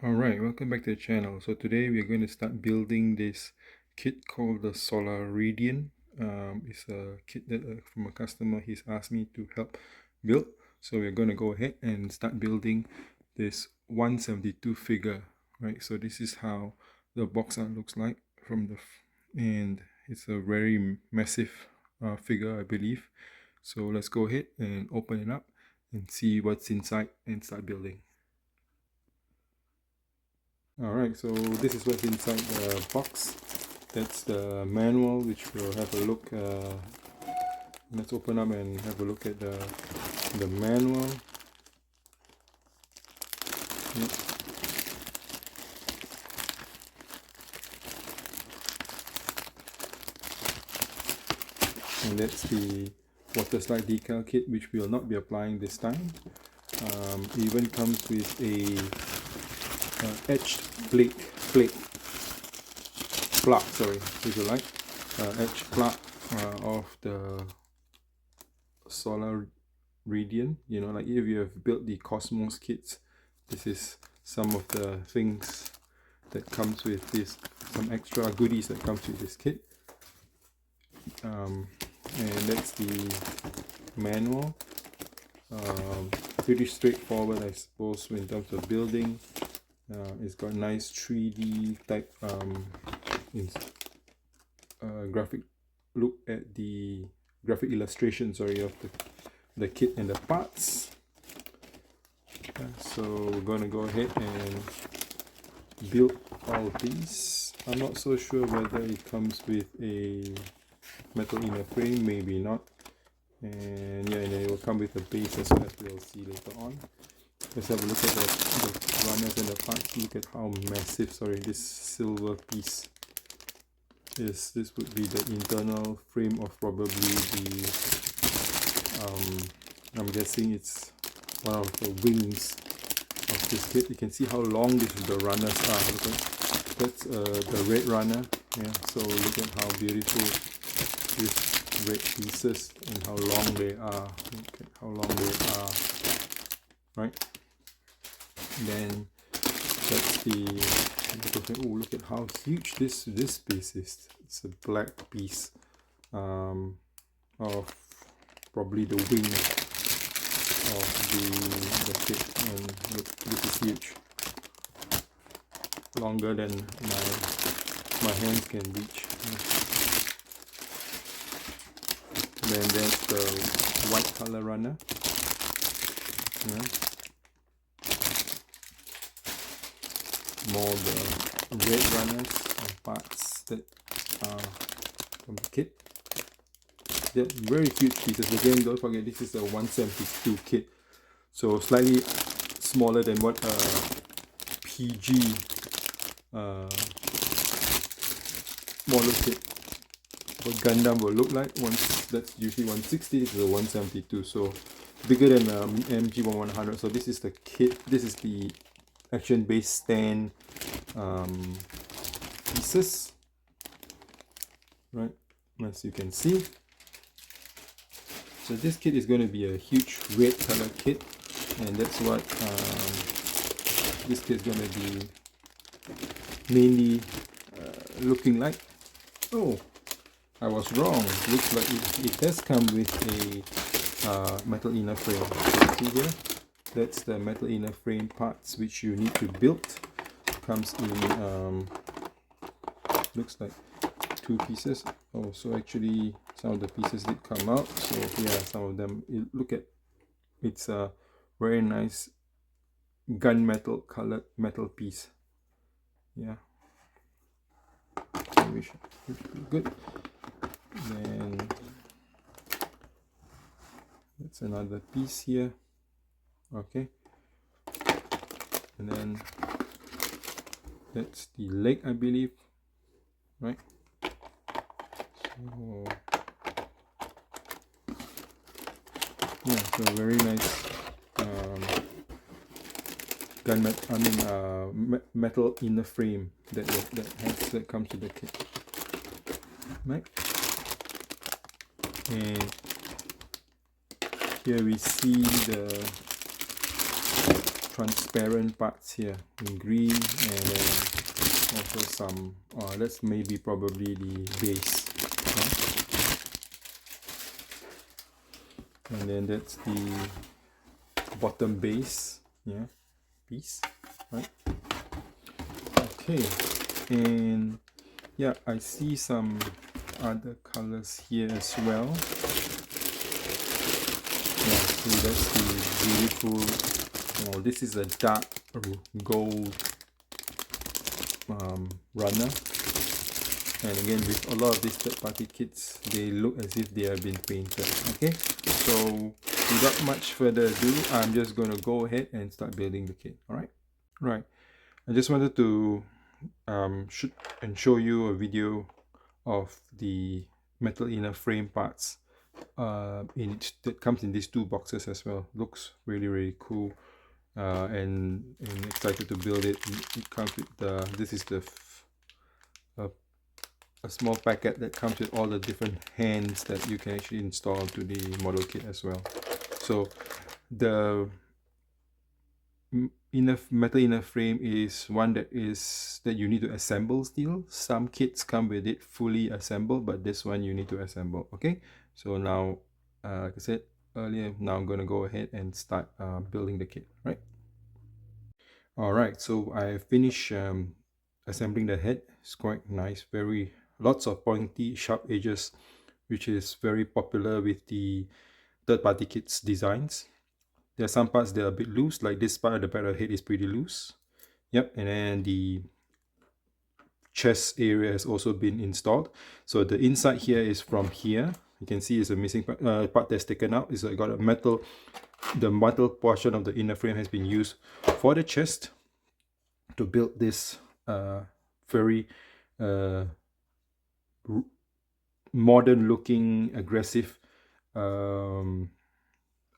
Alright, welcome back to the channel. So today we're going to start building this kit called the SOLARIDIan. It's a kit that from a customer he's asked me to help build. So we're going to go ahead and start building this 172 figure, right? So this is how the box art looks like from the and it's a very massive figure, I believe. So let's go ahead and open it up and see what's inside and start building. Alright, so this is what's inside the box. That's the manual, which we'll have a look. Let's open up and have a look at the manual. Yep. And that's the water slide decal kit, which we will not be applying this time. It even comes with a etched plate plaque, sorry, if you like, etched plaque of the SOLARIDIan. You know, like if you have built the Cosmos kits, this is some of the things that comes with this, some extra goodies that comes with this kit. And that's the manual. Pretty straightforward, I suppose, in terms of building. It's got nice 3D type graphic look at the graphic illustration, sorry, of the kit and the parts. So we're gonna go ahead and build all of these. I'm not so sure whether it comes with a metal inner frame, maybe not. And yeah, and then it will come with a base as well, as we'll see later on. Let's have a look at the runners and the parts. Look at how massive, sorry, this silver piece is. This would be the internal frame of probably the, I'm guessing it's one of the wings of this kit. You can see how long the runners are. Look at, that's the red runner. Yeah, so look at how beautiful these red pieces and how long they are. Look at how long they are, right? Then that's the, oh, look at how huge this piece is. It's a black piece of probably the wing of the kit, and look, this is huge, longer than my hands can reach. Then there's the white color runner. Yeah. More the red runners and parts that are from the kit. They're very huge pieces. Again, don't forget this is a 172 kit, so slightly smaller than what PG model kit for Gundam will look like. That's usually 160, this is a 172, so bigger than MG1100. So this is the kit. This is the action base stand pieces, right, as you can see. So this kit is going to be a huge red color kit, and that's what this kit is going to be mainly looking like. Oh, I was wrong. Looks like it does come with a metal inner frame. See here, that's the metal inner frame parts which you need to build. Comes in looks like 2 pieces. Oh, so actually some of the pieces did come out. So yeah, some of them, look at, it's a very nice gunmetal colored metal piece. Yeah, which be good. Then that's another piece here. Okay, and then that's the leg, I believe, right? So yeah, so very nice metal inner frame that comes with the kit, right? And here we see the transparent parts here in green, and then also some that's maybe probably the base, and then that's the bottom base piece, right? Okay, and yeah, I see some other colors here as well. Yeah, so that's the beautiful, this is a dark gold runner, and again, with a lot of these third-party kits, they look as if they have been painted. Okay, so without much further ado, I'm just going to go ahead and start building the kit. All right, I just wanted to shoot and show you a video of the metal inner frame parts that comes in these two boxes as well. Looks really cool, and excited to build it. It comes with this is a small packet that comes with all the different hands that you can actually install to the model kit as well. So the metal inner frame is one that you need to assemble still. Some kits come with it fully assembled, but this one you need to assemble. Okay, so now like I said earlier, now I'm going to go ahead and start building the kit, right? All right, so I finished assembling the head. It's quite nice, lots of pointy sharp edges, which is very popular with the third-party kits designs. There are some parts that are a bit loose, like this part at the back of the head is pretty loose. Yep, and then the chest area has also been installed. So the inside here is from here. You can see it's a missing part that's taken out. It's got a metal, the metal portion of the inner frame has been used for the chest to build this very modern looking, aggressive upper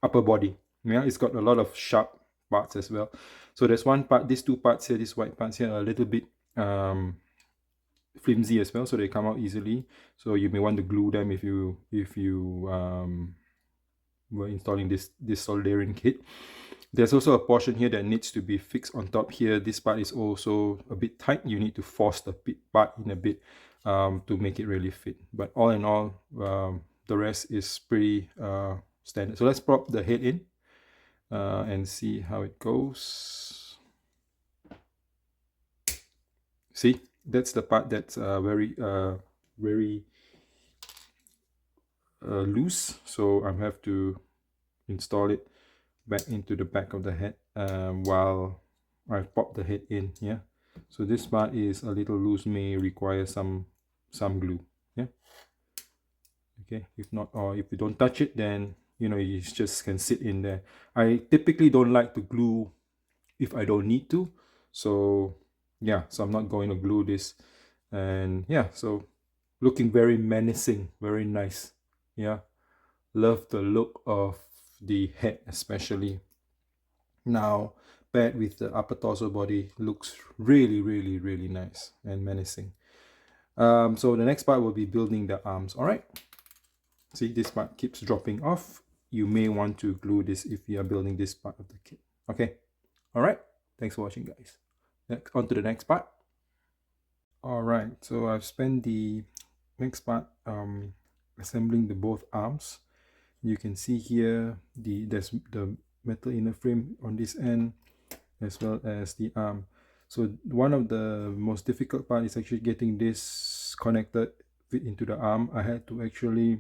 body. Yeah, it's got a lot of sharp parts as well. So there's one part, these two parts here, these white parts here are a little bit flimsy as well, so they come out easily. So you may want to glue them if you were installing this SOLARIDIAN kit. There's also a portion here that needs to be fixed on top here. This part is also a bit tight. You need to force the part in a bit to make it really fit. But all in all, the rest is pretty standard. So let's prop the head in and see how it goes. See, that's the part that's very loose, so I have to install it back into the back of the head while I pop the head in. Yeah, so this part is a little loose, may require some glue. Yeah, okay, if not, or if you don't touch it, then you just can sit in there. I typically don't like to glue if I don't need to, so yeah, so I'm not going to glue this. And yeah, so looking very menacing, very nice. Yeah, love the look of the head, especially now paired with the upper torso body. Looks really nice and menacing. So the next part will be building the arms. All right, see, this part keeps dropping off. You may want to glue this if you are building this part of the kit. Okay, all right, thanks for watching, guys. On to the next part. All right, so I've spent the next part assembling the both arms. You can see here there's the metal inner frame on this end as well as the arm. So one of the most difficult part is actually getting this connected fit into the arm. I had to actually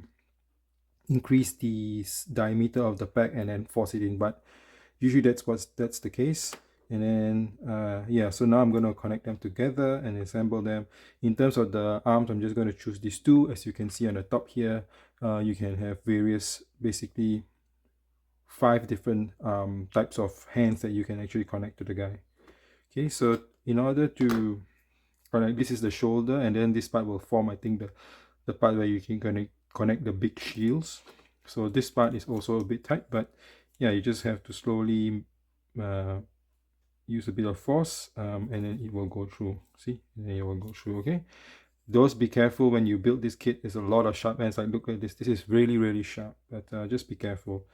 increase the diameter of the pack and then force it in, but usually that's the case. And then yeah, so now I'm going to connect them together and assemble them. In terms of the arms, I'm just going to choose these two. As you can see on the top here, you can have various, basically 5 different types of hands that you can actually connect to the guy. Okay, so in order to connect, this is the shoulder, and then this part will form, I think, the part where you can connect the big shields. So this part is also a bit tight, but yeah, you just have to slowly use a bit of force, and then it will go through. See, and then it will go through. Okay, those, be careful when you build this kit. There's a lot of sharp ends. Like, look at this, this is really sharp, but just be careful.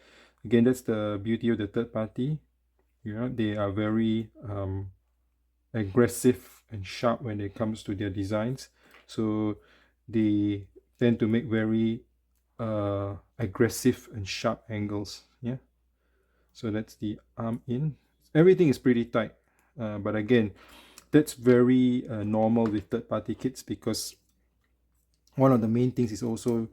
Again, that's the beauty of the third party You know, they are very aggressive and sharp when it comes to their designs. So they tend to make very aggressive and sharp angles. Yeah. So that's the arm in. Everything is pretty tight. But again, that's very normal with third-party kits, because one of the main things is also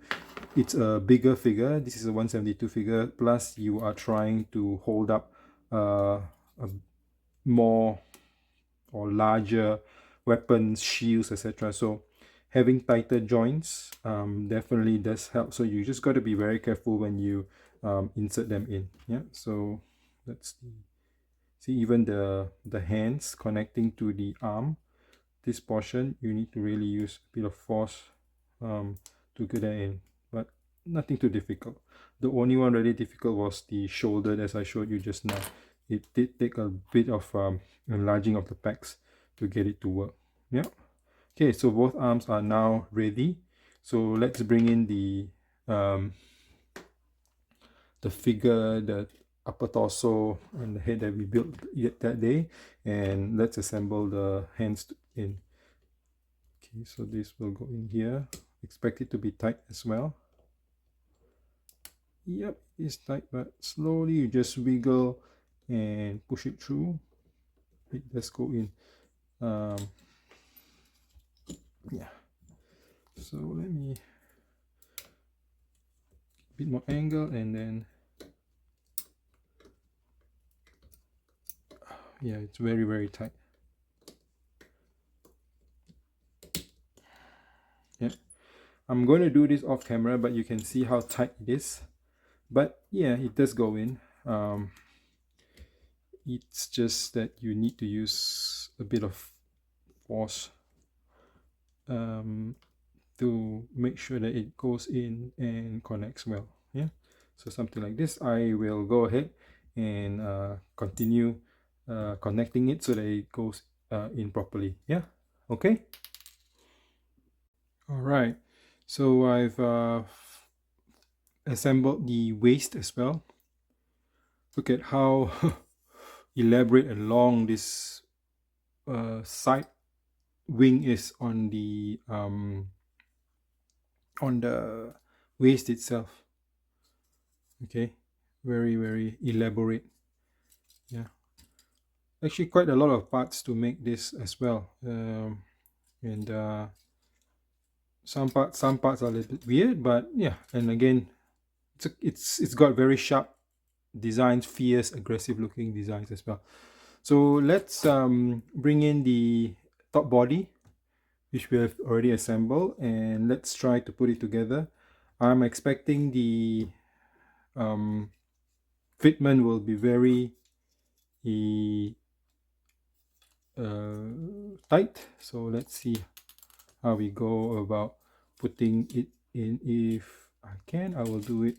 it's a bigger figure. This is a 172 figure, plus you are trying to hold up a more or larger weapons, shields, etc. So having tighter joints definitely does help. So you just got to be very careful when you insert them in. Yeah, so that's the, see, even the hands connecting to the arm, this portion you need to really use a bit of force to get that in, but nothing too difficult. The only one really difficult was the shoulder, as I showed you just now. It did take a bit of enlarging of the pecs to get it to work. Yeah. Okay, so both arms are now ready. So let's bring in the figure, the upper torso and the head that we built that day, and let's assemble the hands in. Okay, so this will go in here. Expect it to be tight as well. Yep, it's tight, but slowly you just wiggle and push it through. It does go in. Yeah. So let me a bit more angle, and then yeah, it's very, very tight. Yeah, I'm going to do this off camera, but you can see how tight it is. But yeah, it does go in. It's just that you need to use a bit of force to make sure that it goes in and connects well. Yeah, so something like this. I will go ahead and continue connecting it so that it goes in properly. Yeah, okay. All right, so I've assembled the waist as well. Look at how elaborate and long this side wing is on the waist itself. Okay, very, very elaborate. Yeah, actually quite a lot of parts to make this as well. And some parts are a little bit weird, but yeah, and again, it's got very sharp designs, fierce, aggressive looking designs as well. So let's bring in the top body, which we have already assembled, and let's try to put it together. I'm expecting the fitment will be very tight. So let's see how we go about putting it in. If I can, I will do it.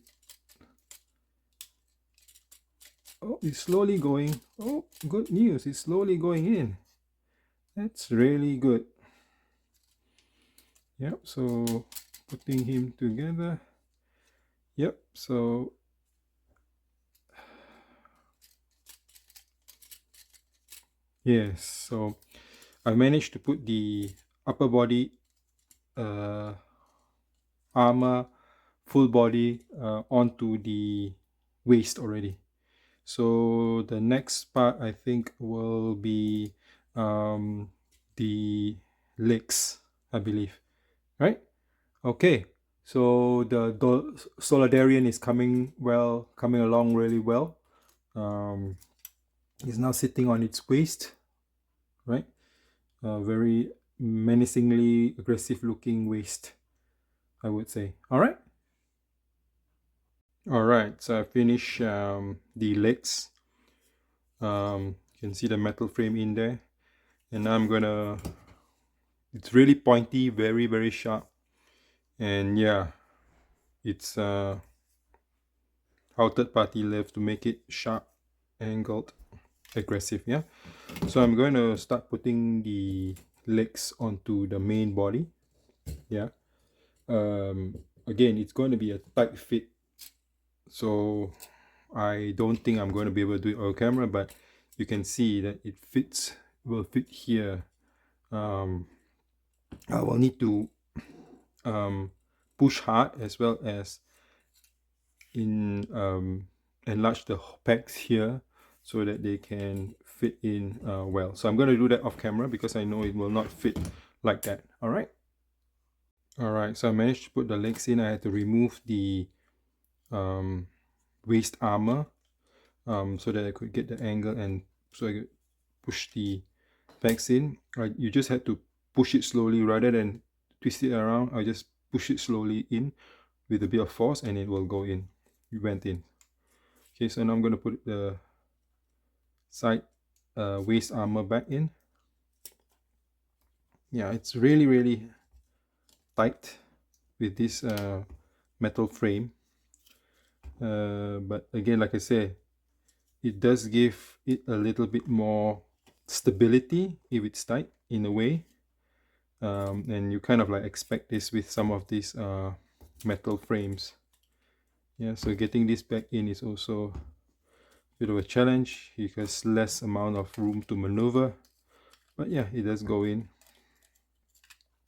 Oh, it's slowly going. Oh, good news, it's slowly going in. That's really good. Yep, so putting him together. Yep, so yes, so I managed to put the upper body armor, full body onto the waist already. So the next part I think will be the legs, I believe, right? Okay, so the Solidarian is coming along really well. It's now sitting on its waist, right? Very menacingly aggressive looking waist, I would say. All right. All right, so I finished the legs. You can see the metal frame in there, and now I'm gonna, it's really pointy, very, very sharp, and yeah, it's how third party live to make it sharp, angled, aggressive. Yeah, so I'm going to start putting the legs onto the main body. Yeah, again, it's going to be a tight fit, so I don't think I'm going to be able to do it on camera, but you can see that it will fit here. I will need to push hard as well as enlarge the pegs here so that they can fit in well. So I'm going to do that off camera because I know it will not fit like that. All right. So I managed to put the legs in. I had to remove the waist armor so that I could get the angle, and so I could push the pegs in. You just had to push it slowly rather than twist it around. I just push it slowly in with a bit of force and it will go in. It went in. Okay, so now I'm going to put the side waist armor back in. Yeah, it's really tight with this metal frame, but again, like I said, it does give it a little bit more stability if it's tight in a way, and you kind of like expect this with some of these metal frames. Yeah, so getting this back in is also a bit of a challenge because less amount of room to maneuver, but yeah, it does go in.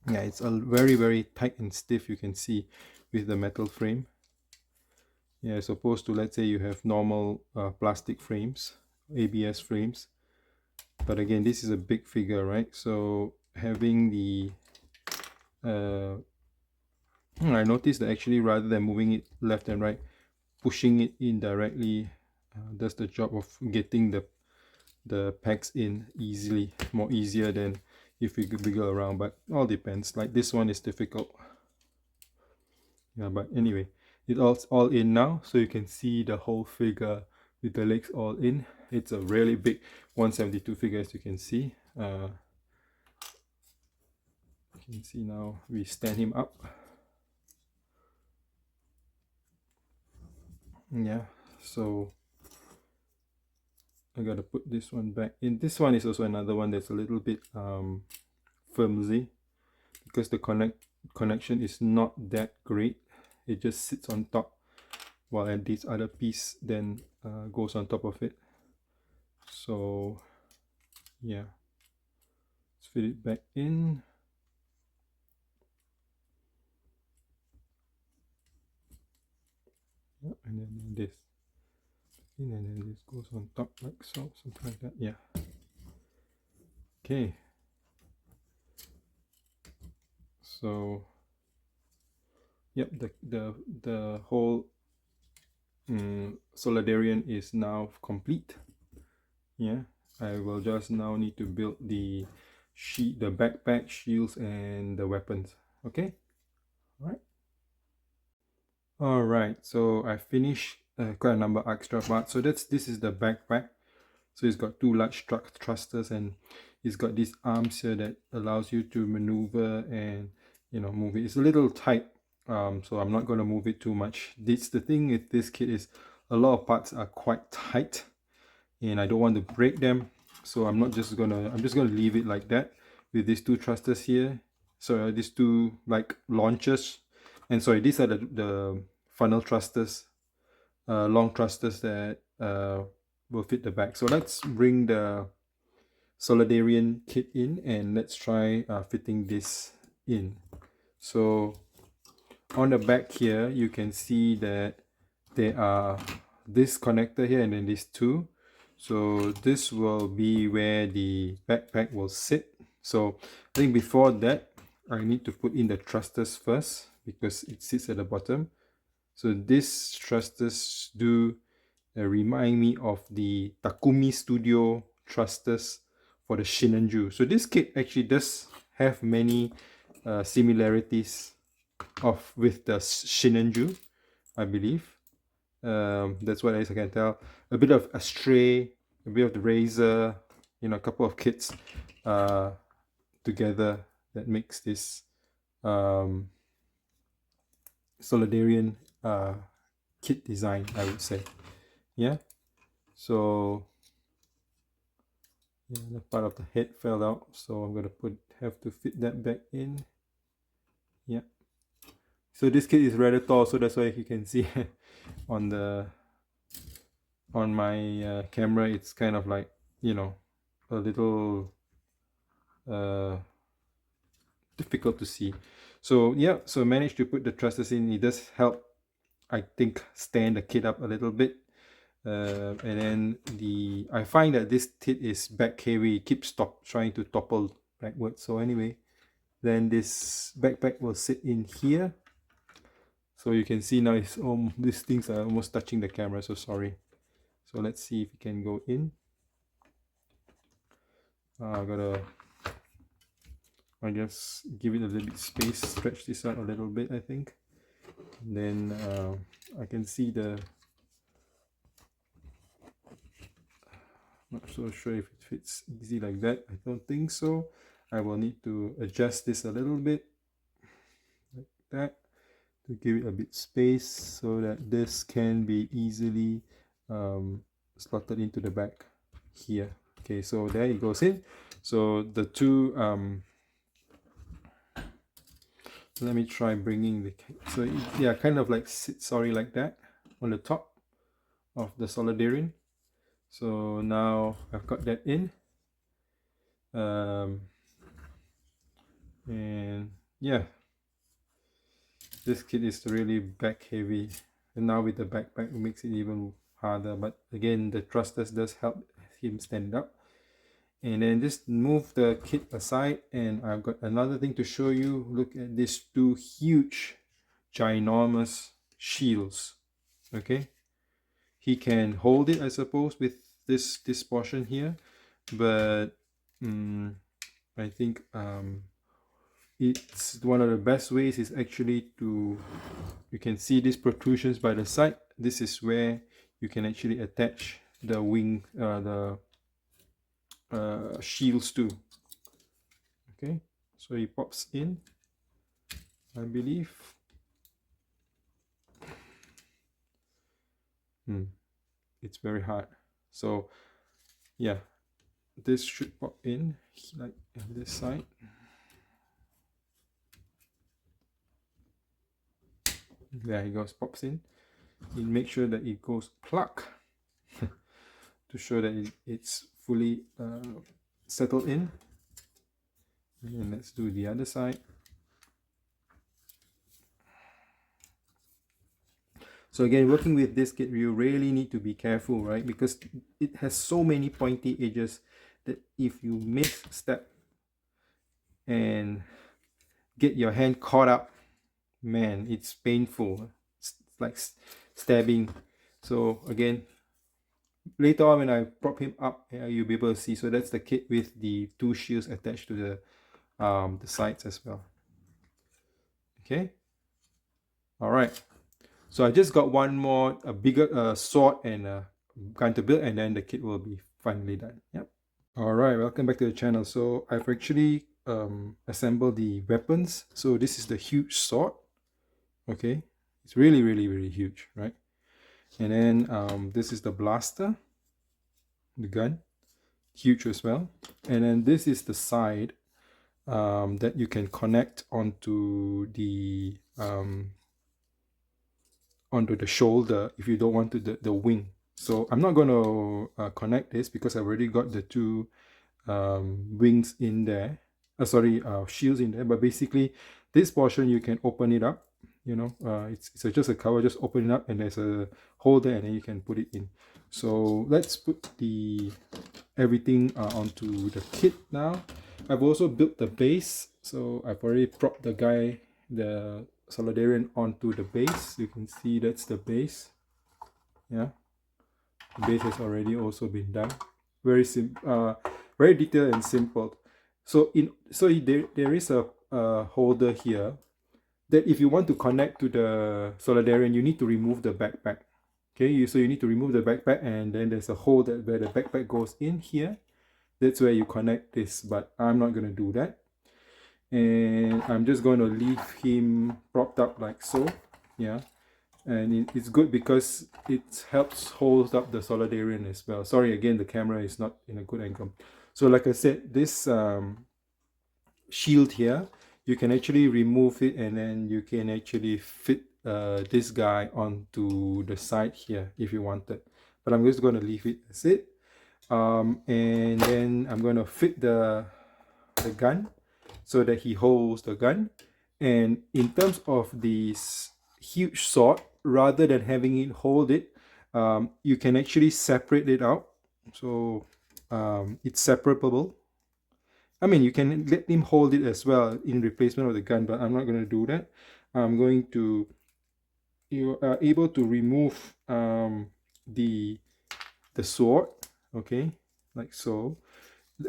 Yeah, it's a very tight and stiff, you can see with the metal frame. Yeah, as opposed to, let's say you have normal plastic frames, ABS frames. But again, this is a big figure, right? So having the I noticed that actually rather than moving it left and right, pushing it in directly does the job of getting the pegs in easily, more easier than if we could wiggle around, but all depends. Like this one is difficult. Yeah, but anyway, it's all in now, so you can see the whole figure with the legs all in. It's a really big 172 figure, as you can see. You can see now we stand him up. Yeah, so I gotta put this one back in. This one is also another one that's a little bit flimsy because the connection is not that great. It just sits on top, while this other piece then goes on top of it. So yeah, let's fit it back in. Yeah, and then this in, and then this goes on top like so, something like that. Yeah. Okay. So yep, the whole Solaridian is now complete. Yeah, I will just now need to build the backpack, shields, and the weapons. Okay. All right, so I finished quite a number of extra parts. So this is the backpack. So it's got two large thrusters, and it's got these arms here that allows you to maneuver and move it. It's a little tight, so I'm not going to move it too much. The thing with this kit is a lot of parts are quite tight, and I don't want to break them. So I'm just gonna leave it like that with these two thrusters here. So these two like launchers, and sorry, these are the funnel thrusters, long thrusters that will fit the back. So let's bring the Solaridian kit in and let's try fitting this in. So on the back here, you can see that there are this connector here and then these two. So this will be where the backpack will sit. So I think before that, I need to put in the thrusters first because it sits at the bottom. So these thrusters do remind me of the Takumi Studio thrusters for the Shinanju. So this kit actually does have many similarities with the Shinanju, I believe. That's what I can tell. A bit of Astray, a bit of the Razor, a couple of kits together that makes this Solaridian kit design, I would say. Yeah, so yeah, the part of the head fell out, so I'm gonna have to fit that back in. Yeah, so this kit is rather tall, so that's why you can see on my camera it's kind of like you know, a little difficult to see. So yeah, so I managed to put the trusses in. It does help, I think, stand the kit up a little bit. And then I find that this kit is back heavy. It keeps trying to topple backwards. So anyway, then this backpack will sit in here. So you can see now it's these things are almost touching the camera, so sorry. So let's see if we can go in. I guess give it a little bit space, stretch this out a little bit, I think. And then I can see not so sure if it fits easy like that. I don't think so. I will need to adjust this a little bit like that to give it a bit space so that this can be easily slotted into the back here. Okay, so there it goes in. So the two let me try bringing the, so yeah, kind of like sits like that on the top of the Solaridian. So now I've got that in, and yeah, this kit is really back heavy, and now with the backpack it makes it even harder. But again, the thrusters does help him stand up. And then just move the kit aside, and I've got another thing to show you. Look at these two huge, ginormous shields. Okay, he can hold it, I suppose, with this portion here, but I think it's one of the best ways is actually to, you can see these protrusions by the side. This is where you can actually attach the wing, shields too. Okay, so he pops in, I believe. It's very hard. So yeah, this should pop in like on this side. There he goes, pops in. You make sure that it goes pluck to show that it's fully settled in. And let's do the other side. So again, working with this kit, you really need to be careful, right? Because it has so many pointy edges that if you misstep and get your hand caught up, man, it's painful. It's like stabbing. So again, later on when I prop him up, you'll be able to see. So that's the kit with the two shields attached to the sides as well. Okay. All right. So I just got one more, a bigger sword and a gun to build, and then the kit will be finally done. Yep. All right, welcome back to the channel. So I've actually assembled the weapons. So this is the huge sword. Okay, it's really, really, really huge, right? And then this is the blaster, the gun, huge as well. And then this is the side that you can connect onto the shoulder if you don't want to the wing. So I'm not going to connect this because I've already got the two wings in there. Shields in there. But basically, this portion you can open it up. You know, it's just a cover. Just open it up, and there's a hole there, and then you can put it in. So let's put everything onto the kit now. I've also built the base. So I've already propped the Solaridian onto the base. You can see that's the base. Yeah, the base has already also been done. Very simple, very detailed and simple. So there is a holder here that if you want to connect to the Solaridian, you need to remove the backpack. Okay, so you need to remove the backpack, and then there's a hole where the backpack goes in here. That's where you connect this, but I'm not going to do that. And I'm just going to leave him propped up like so. Yeah, and it's good because it helps hold up the Solaridian as well. Sorry, again, the camera is not in a good angle. So like I said, this shield here, you can actually remove it, and then you can actually fit this guy onto the side here if you wanted. But I'm just going to leave it as it. And then I'm going to fit the gun so that he holds the gun. And in terms of this huge sword, rather than having it hold it, you can actually separate it out. So it's separable. I mean, you can let him hold it as well in replacement of the gun, but I'm not going to do that. I'm going to, you are able to remove the sword, okay, like so.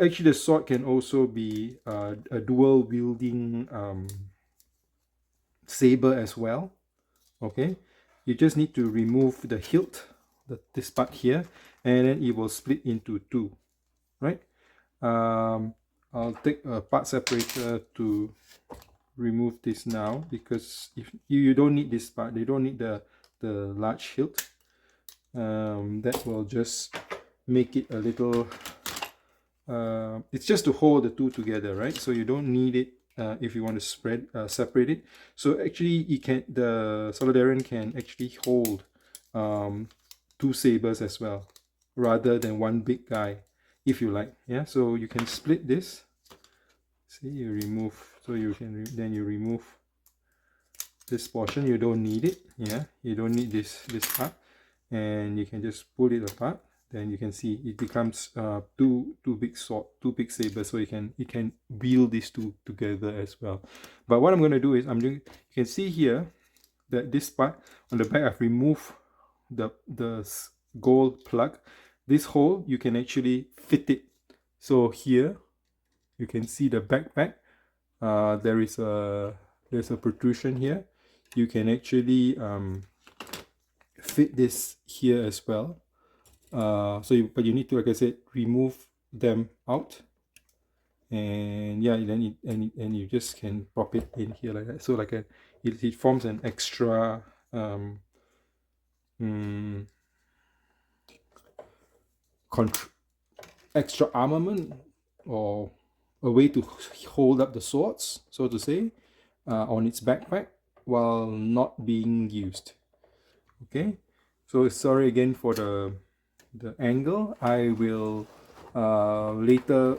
Actually, the sword can also be a dual wielding saber as well, okay. You just need to remove the hilt, this part here, and then it will split into two, right? I'll take a part separator to remove this now, because if you don't need this part, you don't need the large hilt. That will just make it a little it's just to hold the two together, right? So you don't need it if you want to separate it. So actually the Solidarian can actually hold two sabers as well, rather than one big guy, if you like. Yeah, so you can split this. See, you remove, so you can then you remove this portion. You don't need it. Yeah, you don't need this part, and you can just pull it apart. Then you can see it becomes two big sabers, so you can wield these two together as well. But what I'm going to do is you can see here that this part on the back, I've removed the gold plug. This hole, you can actually fit it. So here you can see the backpack. There's a protrusion here. You can actually fit this here as well. But you need to, like I said, remove them out, and yeah, then and you just can pop it in here like that. So like it forms an extra extra armament, or a way to hold up the swords, so to say, on its backpack while not being used. Okay, so sorry again for the angle. I will later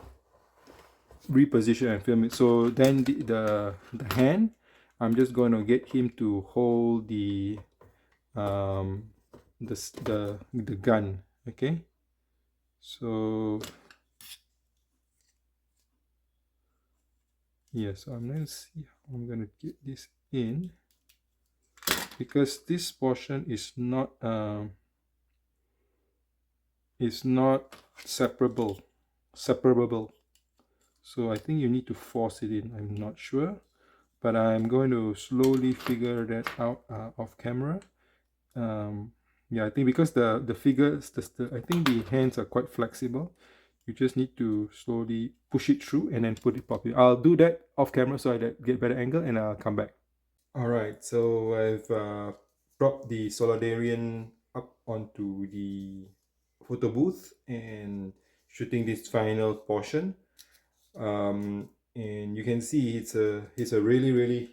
reposition and film it. So then the hand, I'm just going to get him to hold the gun. Okay, so yeah, so I'm going to see how I'm going to get this in, because this portion is not separable. So I think you need to force it in. I'm not sure, but I'm going to slowly figure that out off camera. Yeah, I think because the figures, I think the hands are quite flexible. You just need to slowly push it through and then put it properly. I'll do that off camera so I get better angle, and I'll come back. All right, so I've brought the Solidarian up onto the photo booth and shooting this final portion. And you can see it's a really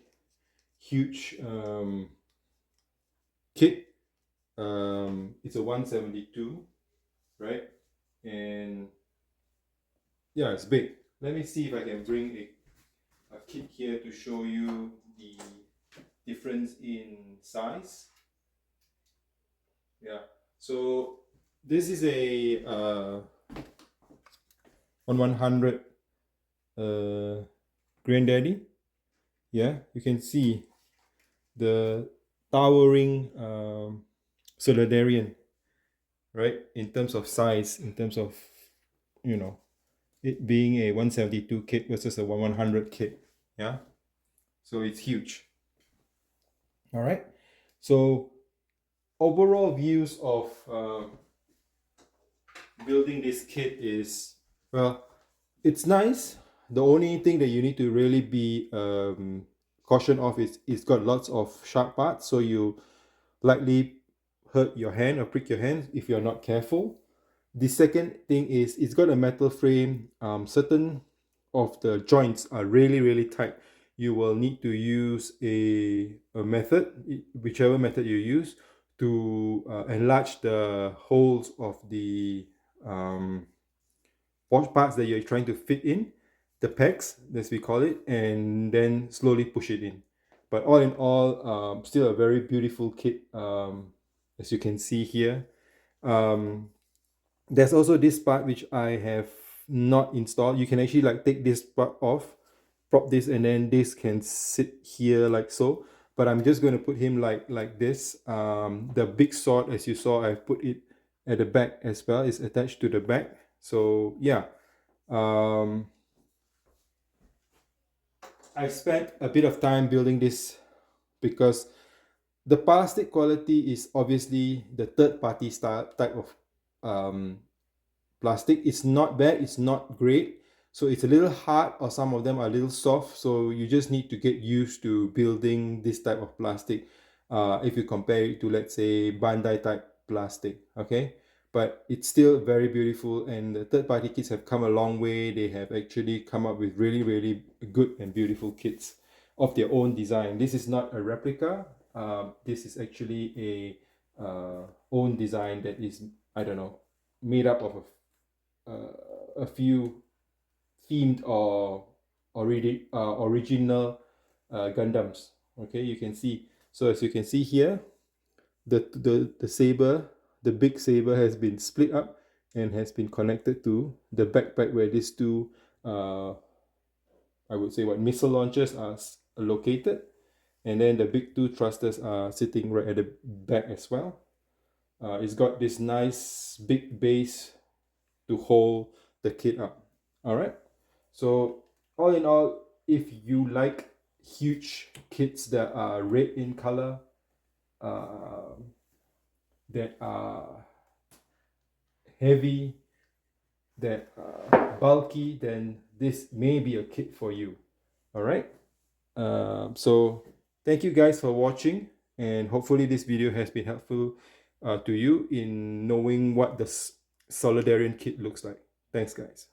huge kit. It's a 172, right? And yeah, it's big. Let me see if I can bring a kit here to show you the difference in size. Yeah, so this is a 100 Granddaddy. Yeah, you can see the towering Solidarian, right? In terms of size, in terms of, you know, it being a 172 kit versus a 100 kit. Yeah, so it's huge. All right, so overall views of building this kit is, well, it's nice. The only thing that you need to really be caution of is it's got lots of sharp parts, so you likely hurt your hand or prick your hand if you're not careful. The second thing is it's got a metal frame. Certain of the joints are really tight. You will need to use a method, whichever method you use, to enlarge the holes of the parts that you're trying to fit in, the pegs, as we call it, and then slowly push it in. But all in all, still a very beautiful kit, as you can see here. There's also this part which I have not installed. You can actually like take this part off, prop this, and then this can sit here like so. But I'm just going to put him like this. The big sword, as you saw, I put it at the back as well. It's attached to the back. So yeah, I spent a bit of time building this because the plastic quality is obviously the third-party style type of plastic. It's not bad, it's not great, so it's a little hard, or some of them are a little soft, so you just need to get used to building this type of plastic if you compare it to, let's say, Bandai type plastic. Okay, but it's still very beautiful, and the third-party kits have come a long way. They have actually come up with really good and beautiful kits of their own design. This is not a replica. This is actually a own design that is, I don't know, made up of a few themed or original Gundams. Okay, you can see. So as you can see here, the saber, the big saber, has been split up and has been connected to the backpack where these two, I would say, missile launchers are located. And then the big two thrusters are sitting right at the back as well. It's got this nice big base to hold the kit up. All right. So all in all, if you like huge kits that are red in color, that are heavy, that are bulky, then this may be a kit for you. All right. So thank you guys for watching, and hopefully this video has been helpful to you in knowing what the Solidarian kit looks like. Thanks guys.